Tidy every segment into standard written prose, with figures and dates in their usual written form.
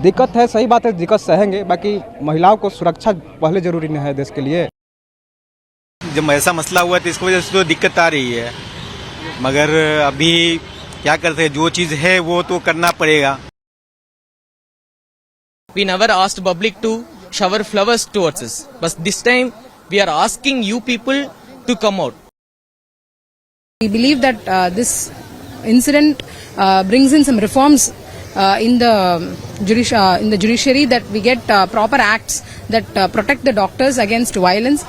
दिक्कत है, सही बात है, दिक्कत सहेंगे, बाकी महिलाओं को सुरक्षा पहले जरूरी नहीं है देश के लिए। जब ऐसा मसला हुआ तो इसकी वजह से तो दिक्कत आ रही है, मगर अभी क्या करते हैं, जो चीज है वो तो करना पड़ेगा। We never asked public to shower flowers towards us, but this time we are asking you people to come out. We believe that this incident brings in some reforms in the judiciary, that we get proper acts that protect the doctors against violence.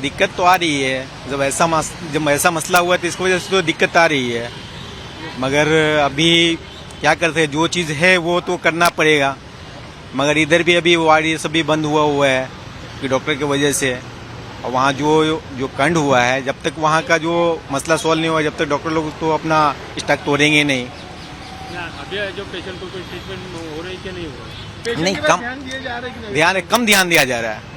दिक्कत तो आ रही है, जब ऐसा मसला हुआ तो इसकी वजह से तो दिक्कत आ रही है, मगर अभी क्या करते हैं, जो चीज है वो तो करना पड़ेगा। मगर इधर भी अभी वार्ड ये सब भी बंद हुआ है कि डॉक्टर की वजह से, और वहाँ जो कांड हुआ है, जब तक वहाँ का जो मसला सॉल्व नहीं हुआ, जब तक डॉक्टर लोग तो अपना स्टॉक तोड़ेंगे नहीं। अभी जो पेशेंट को कोई ट्रीटमेंट हो रही है कि नहीं हो रही? नहीं, कम ध्यान दिया जा रहा है।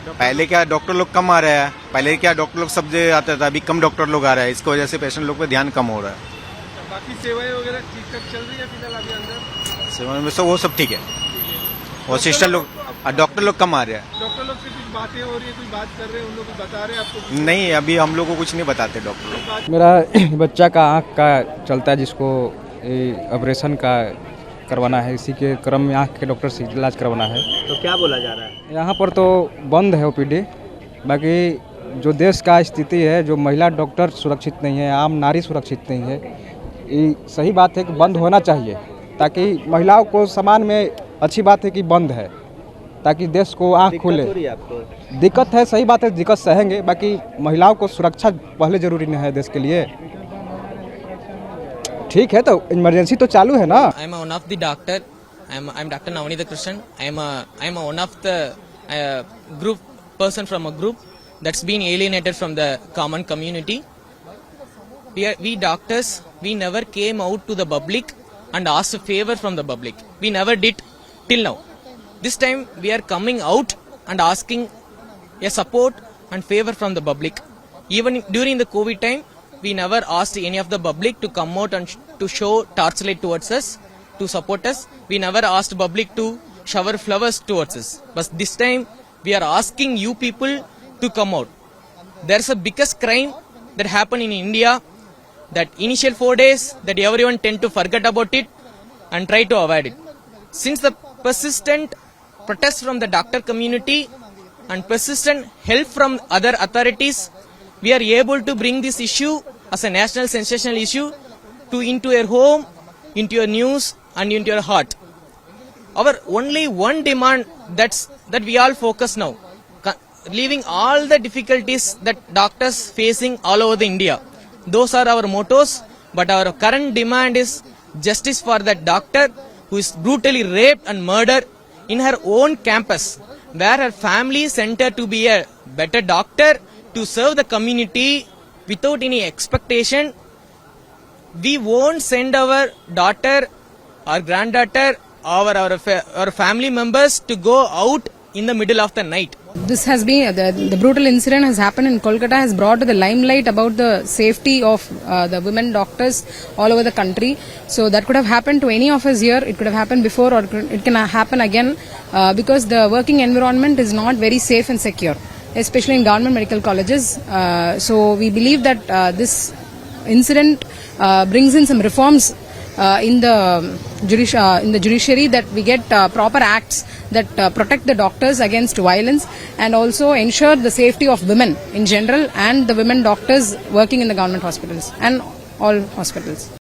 पहले क्या डॉक्टर लोग कम आ रहा है, पहले क्या डॉक्टर लोग सब जगह आता था, अभी कम डॉक्टर लोग आ रहा है, इसकी वजह से पेशेंट लोग पे ध्यान कम हो रहा है। बाकी सेवाएं वगैरह ठीक ठाक चल रही है फिलहाल अभी अंदर? सेवाएं में वो सब ठीक है, और सिस्टर लोग, डॉक्टर लोग कम आ रहे हैं। डॉक्टर लोग से कुछ बातें हो रही है, कुछ बात कर रहे हैं, उन लोग कुछ बता रहे हैं आपको? नहीं, अभी हम लोग को कुछ नहीं बताते डॉक्टर लोग। मेरा बच्चा का आँख का चलता है, जिसको ऑपरेशन का करवाना है, इसी के क्रम में आँख के डॉक्टर से इलाज करवाना है। तो क्या बोला जा रहा है? यहाँ पर तो बंद है ओपीडी, बाकी जो देश का स्थिति है, जो महिला डॉक्टर सुरक्षित नहीं है, आम नारी सुरक्षित नहीं है, ये सही बात है कि बंद होना चाहिए, ताकि महिलाओं को समान में अच्छी बात है कि बंद है, ताकि देश को आँख खुले। दिक्कत है, सही बात है, दिक्कत सहेंगे, बाकी महिलाओं को सुरक्षा पहले जरूरी नहीं है देश के लिए। ठीक है, तो इमरजेंसी तो चालू है ना। I am one of the doctor. I am Dr. Navneet Krishnan. I am one of the group person from a group that's been alienated from the common community. We doctors, we never came out to the public and asked a favor from the public. We never did till now. This time we are coming out and asking a support and favor from the public. Even during the COVID time, we never asked any of the public to come out and to show torchlight towards us, to support us. We never asked public to shower flowers towards us. But this time, we are asking you people to come out. There's a biggest crime that happened in India, that initial 4 days that everyone tend to forget about it and try to avoid it. Since the persistent protest from the doctor community and persistent help from other authorities, we are able to bring this issue as a national sensational issue into your home, into your news and into your heart. Our only one demand that we all focus now, leaving all the difficulties that doctors facing all over the India. Those are our mottos, but our current demand is justice for that doctor who is brutally raped and murdered in her own campus, where her family sent her to be a better doctor, to serve the community without any expectation. We won't send our daughter or granddaughter or our family members to go out in the middle of the night. This has been the brutal incident has happened in Kolkata, has brought to the limelight about the safety of the women doctors all over the country. So that could have happened to any of us here. It could have happened before, or it can happen again, because the working environment is not very safe and secure, especially in government medical colleges. So we believe that this incident brings in some reforms in the judiciary, that we get proper acts that protect the doctors against violence and also ensure the safety of women in general and the women doctors working in the government hospitals and all hospitals.